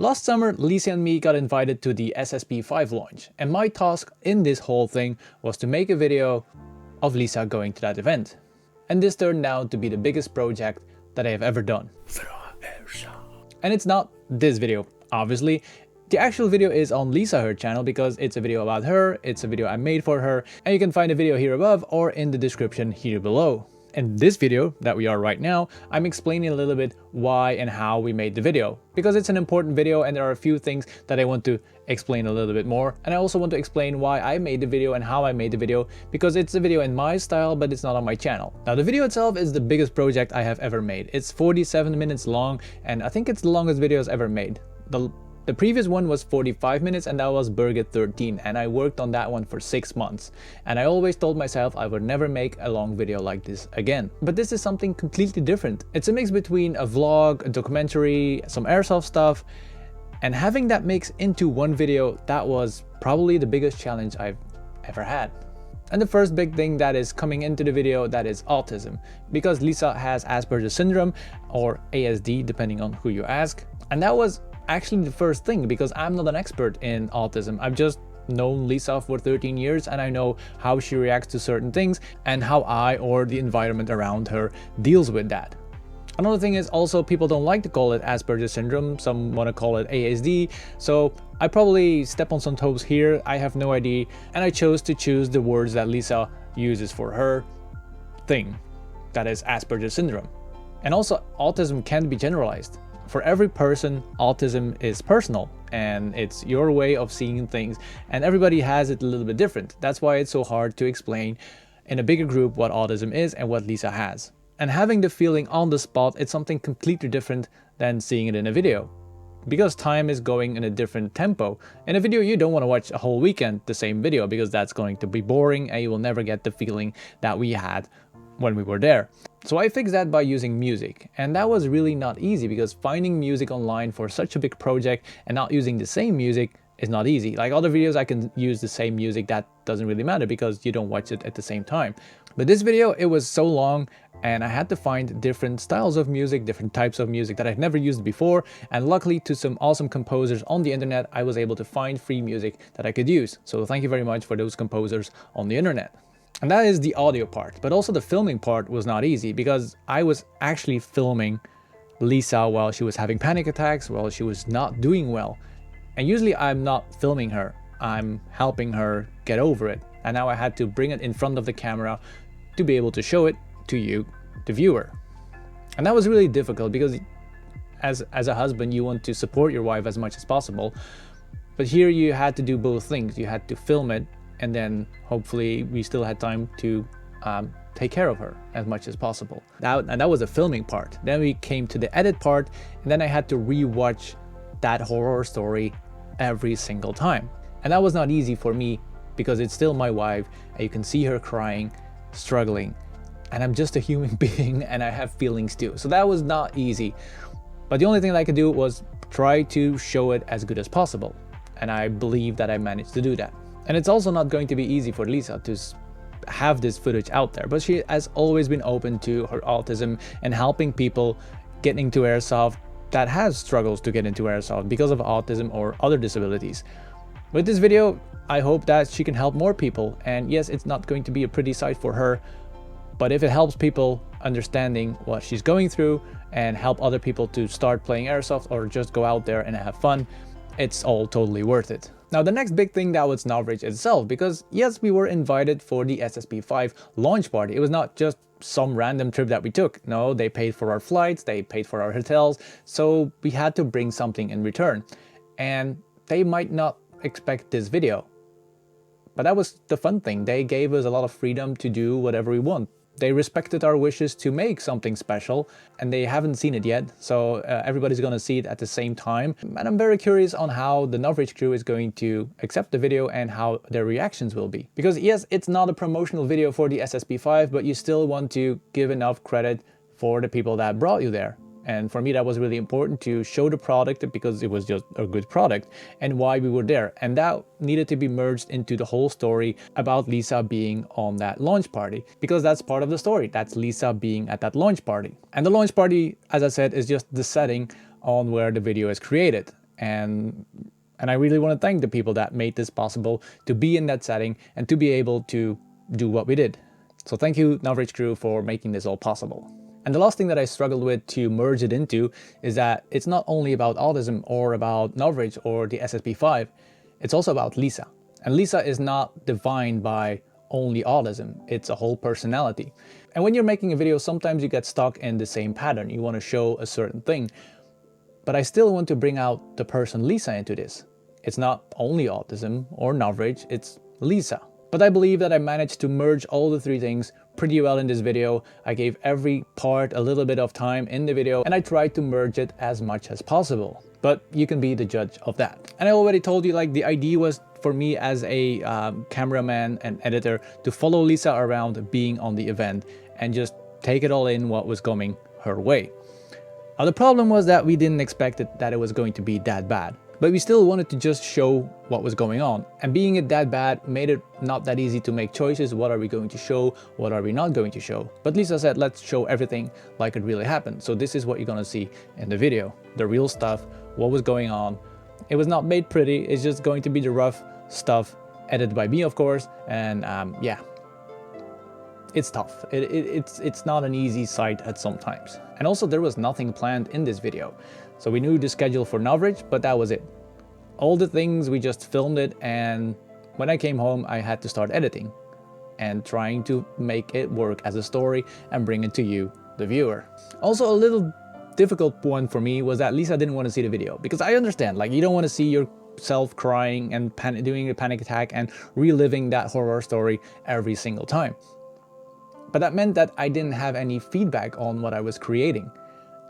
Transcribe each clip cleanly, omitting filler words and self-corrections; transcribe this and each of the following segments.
Last summer, Lisa and me got invited to the SSP5 launch, and my task in this whole thing was to make a video of Lisa going to that event. And this turned out to be the biggest project that I have ever done. And it's not this video, obviously. The actual video is on Lisa her channel because it's a video about her, it's a video I made for her, and you can find the video here above or in the description here below. In this video that we are right now, I'm explaining a little bit why and how we made the video, because it's an important video and there are a few things that I want to explain a little bit more. And I also want to explain why I made the video and how I made the video, because it's a video in my style, but it's not on my channel. Now, the video itself is the biggest project I have ever made. It's 47 minutes long, and I think it's the longest videos ever made. The previous one was 45 minutes and that was Burger 13, and I worked on that one for 6 months. And I always told myself I would never make a long video like this again. But this is something completely different. It's a mix between a vlog, a documentary, some airsoft stuff, and having that mix into one video, that was probably the biggest challenge I've ever had. And the first big thing that is coming into the video, that is autism, because Lisa has Asperger's syndrome, or ASD depending on who you ask. And that was actually the first thing, because I'm not an expert in autism. I've just known Lisa for 13 years and I know how she reacts to certain things and how I or the environment around her deals with that. Another thing is also people don't like to call it Asperger's syndrome, some want to call it ASD, so I probably step on some toes here, I have no idea, and I chose to choose the words that Lisa uses for her thing, that is Asperger's syndrome. And also autism can be generalized. For every person, autism is personal and it's your way of seeing things, and everybody has it a little bit different. That's why it's so hard to explain in a bigger group what autism is and what Lisa has. And having the feeling on the spot, it's something completely different than seeing it in a video, because time is going in a different tempo. In a video, you don't want to watch a whole weekend the same video, because that's going to be boring and you will never get the feeling that we had when we were there. So I fixed that by using music, and that was really not easy, because finding music online for such a big project and not using the same music is not easy. Like other videos I can use the same music, that doesn't really matter because you don't watch it at the same time. But this video, it was so long and I had to find different styles of music, different types of music that I've never used before, and luckily to some awesome composers on the internet, I was able to find free music that I could use. So thank you very much for those composers on the internet. And that is the audio part, but also the filming part was not easy, because I was actually filming Lisa while she was having panic attacks, while she was not doing well. And usually I'm not filming her, I'm helping her get over it. And now I had to bring it in front of the camera to be able to show it to you, the viewer. And that was really difficult, because as a husband, you want to support your wife as much as possible. But here you had to do both things. You had to film it, and then hopefully we still had time to take care of her as much as possible. And that was the filming part. Then we came to the edit part, and then I had to rewatch that horror story every single time. And that was not easy for me, because it's still my wife and you can see her crying, struggling, and I'm just a human being and I have feelings too. So that was not easy. But the only thing that I could do was try to show it as good as possible. And I believe that I managed to do that. And it's also not going to be easy for Lisa to have this footage out there, but she has always been open to her autism and helping people get into airsoft that has struggles to get into airsoft because of autism or other disabilities. With this video, I hope that she can help more people. And yes, it's not going to be a pretty sight for her, but if it helps people understanding what she's going through and help other people to start playing airsoft or just go out there and have fun, it's all totally worth it. Now, the next big thing, that was Novritsch itself, because yes, we were invited for the SSP5 launch party. It was not just some random trip that we took. No, they paid for our flights, they paid for our hotels, so we had to bring something in return. And they might not expect this video, but that was the fun thing. They gave us a lot of freedom to do whatever we want. They respected our wishes to make something special, and they haven't seen it yet, so everybody's gonna see it at the same time. And I'm very curious on how the Novritsch crew is going to accept the video and how their reactions will be. Because yes, it's not a promotional video for the SSP5, but you still want to give enough credit for the people that brought you there. And for me, that was really important to show the product, because it was just a good product, and why we were there. And that needed to be merged into the whole story about Lisa being on that launch party, because that's part of the story. That's Lisa being at that launch party. And the launch party, as I said, is just the setting on where the video is created. and I really want to thank the people that made this possible to be in that setting and to be able to do what we did. So thank you, Novritsch crew, for making this all possible. And the last thing that I struggled with to merge it into is that it's not only about autism or about Novritsch or the SSP5, it's also about Lisa. And Lisa is not defined by only autism, it's a whole personality. And when you're making a video, sometimes you get stuck in the same pattern. You want to show a certain thing. But I still want to bring out the person Lisa into this. It's not only autism or Novritsch, it's Lisa. But I believe that I managed to merge all the three things pretty well in this video. I gave every part a little bit of time in the video and I tried to merge it as much as possible. But you can be the judge of that. And I already told you, like, the idea was for me as a cameraman and editor to follow Lisa around being on the event and just take it all in what was coming her way. Now the problem was that we didn't expect that it was going to be that bad. But we still wanted to just show what was going on. And being it that bad made it not that easy to make choices. What are we going to show? What are we not going to show? But Lisa said, let's show everything like it really happened. So this is what you're gonna see in the video. The real stuff, what was going on. It was not made pretty. It's just going to be the rough stuff, edited by me, of course. And yeah, it's tough. It's not an easy sight at some times. And also there was nothing planned in this video. So we knew the schedule for Novritsch, but that was it. All the things, we just filmed it, and when I came home, I had to start editing and trying to make it work as a story and bring it to you, the viewer. Also, a little difficult one for me was that Lisa didn't want to see the video, because I understand, like, you don't want to see yourself crying and doing a panic attack and reliving that horror story every single time. But that meant that I didn't have any feedback on what I was creating.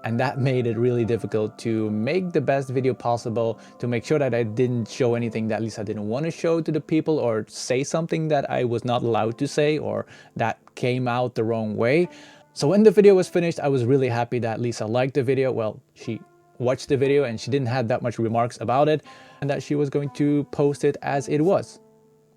And that made it really difficult to make the best video possible, to make sure that I didn't show anything that Lisa didn't want to show to the people, or say something that I was not allowed to say, or that came out the wrong way. So when the video was finished, I was really happy that Lisa liked the video. Well, she watched the video and she didn't have that much remarks about it, and that she was going to post it as it was.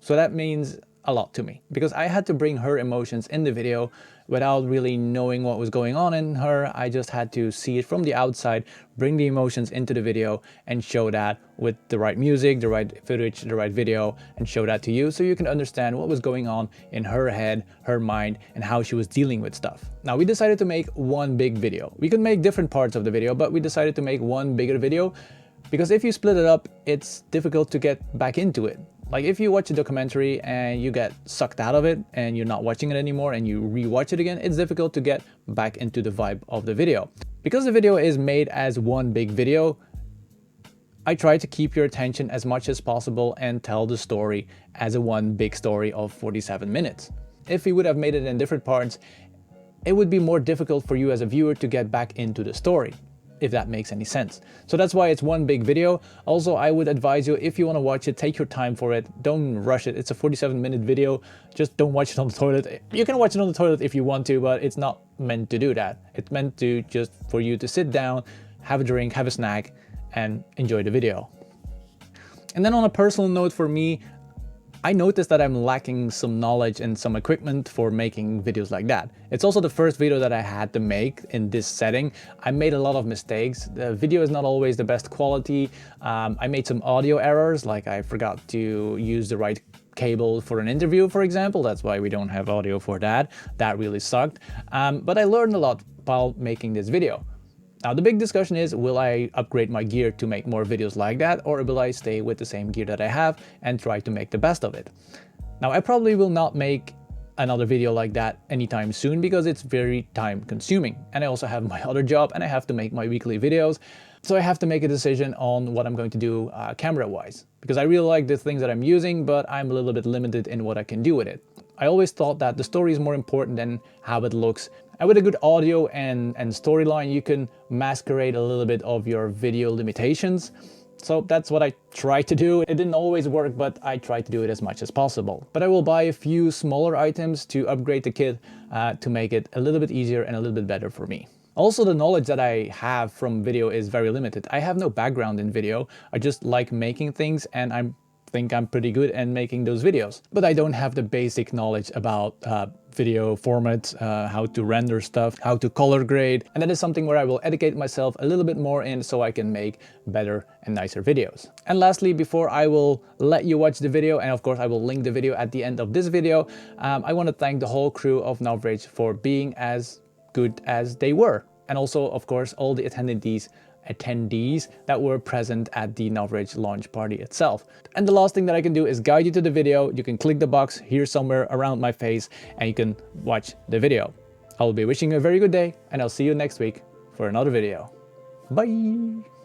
So that means a lot to me, because I had to bring her emotions in the video without really knowing what was going on in her. I just had to see it from the outside, bring the emotions into the video and show that with the right music, the right footage, the right video, and show that to you so you can understand what was going on in her head, her mind, and how she was dealing with stuff. Now we decided to make one big video. We could make different parts of the video, but we decided to make one bigger video, because if you split it up, it's difficult to get back into it. Like, if you watch a documentary and you get sucked out of it and you're not watching it anymore and you rewatch it again, it's difficult to get back into the vibe of the video. Because the video is made as one big video, I try to keep your attention as much as possible and tell the story as a one big story of 47 minutes. If we would have made it in different parts, it would be more difficult for you as a viewer to get back into the story, if that makes any sense. So that's why it's one big video. Also, I would advise you, if you want to watch it, take your time for it. Don't rush it. It's a 47-minute video. Just don't watch it on the toilet. You can watch it on the toilet if you want to, but it's not meant to do that. It's meant to just for you to sit down, have a drink, have a snack, and enjoy the video. And then on a personal note for me, I noticed that I'm lacking some knowledge and some equipment for making videos like that. It's also the first video that I had to make in this setting. I made a lot of mistakes. The video is not always the best quality. I made some audio errors, like I forgot to use the right cable for an interview, for example. That's why we don't have audio for that. That really sucked. But I learned a lot while making this video. Now the big discussion is, will I upgrade my gear to make more videos like that, or will I stay with the same gear that I have and try to make the best of it? Now I probably will not make another video like that anytime soon, because it's very time consuming, and I also have my other job and I have to make my weekly videos. So I have to make a decision on what I'm going to do camera wise, because I really like the things that I'm using, but I'm a little bit limited in what I can do with it. I always thought that the story is more important than how it looks. And with a good audio and storyline, you can masquerade a little bit of your video limitations. So that's what I tried to do. It didn't always work, but I tried to do it as much as possible. But I will buy a few smaller items to upgrade the kit to make it a little bit easier and a little bit better for me. Also, the knowledge that I have from video is very limited. I have no background in video. I just like making things, and I'm think I'm pretty good at making those videos, but I don't have the basic knowledge about video formats, how to render stuff, how to color grade, and that is something where I will educate myself a little bit more in so I can make better and nicer videos. And lastly, before I will let you watch the video, and of course I will link the video at the end of this video, I want to thank the whole crew of Novritsch for being as good as they were, and also of course all the attendees that were present at the Novritsch launch party itself. And the last thing that I can do is guide you to the video. You can click the box here somewhere around my face and you can watch the video. I will be wishing you a very good day, and I'll see you next week for another video. Bye!